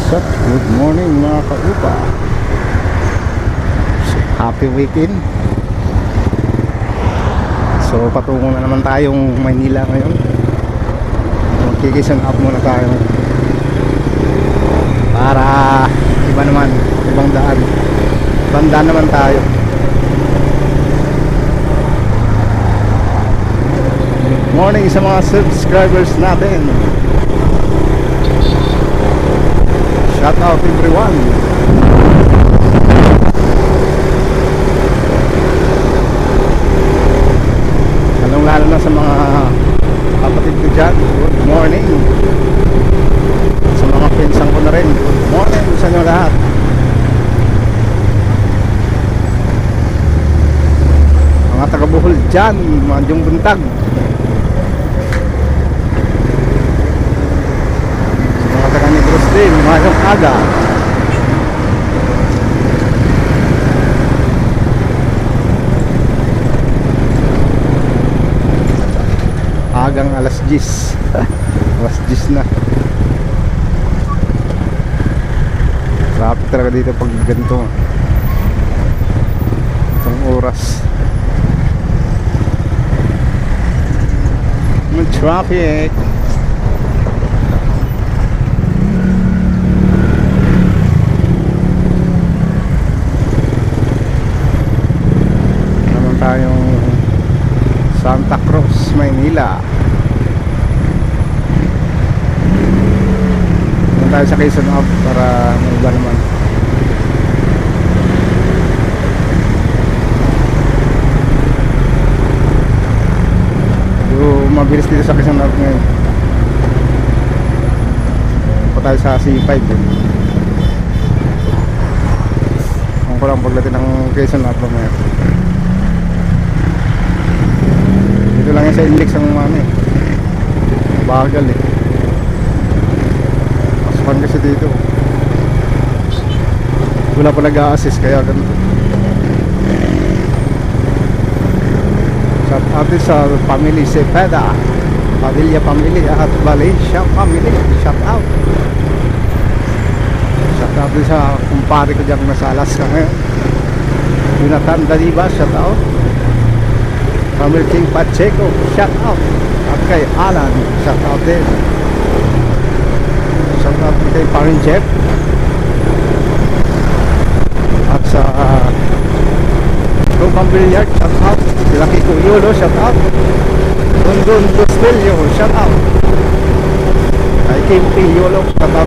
What's up? Good morning mga kaupa. Happy weekend. So patungo na naman tayong Maynila ngayon. Magkikisan up muna tayo para iba naman, ibang daan. Banda naman tayo. Good morning sa mga subscribers natin. Shout out everyone. Lalo na sa mga kapatid ko dyan, good morning. Sa mga pinsang ko na rin, good morning sa inyo lahat. Mga taga Bohol dyan, Manjong Buntag. Mga taga Negros din, Mayong Aga. Agang alas 10 alas 10 na. Traffic talaga dito pag ganito itong oras. May traffic. Naman tayong Santa Cruz, Maynila. Naman tayo sa Quezon Up para may iba naman. So, mabilis dito sa Quezon Up ngayon. Pa tayo sa C5 Ang ko lang pagdating ng Quezon Up ngayon. Ito lang yan sa index ang mami. Bagal eh. Masukan kasi dito. Wala pa nag-a-assist kaya ganito. Shout out sa family Cepeda, Padilla family at Valencia family. Shout out. Shout out din sa kumpare ko dyan nasa Alaska ngayon, Jonathan Daliba. Shout out. Family King Pacheco, shout out. At kay Alan, shout out din. Shout out din kay Parin Jeff. At sa Rupang Billiard, shout out. Sila Kiko Yolo, shout out. Dondon Bustilio, shout out. Kay Kim P. Yolo, shout out.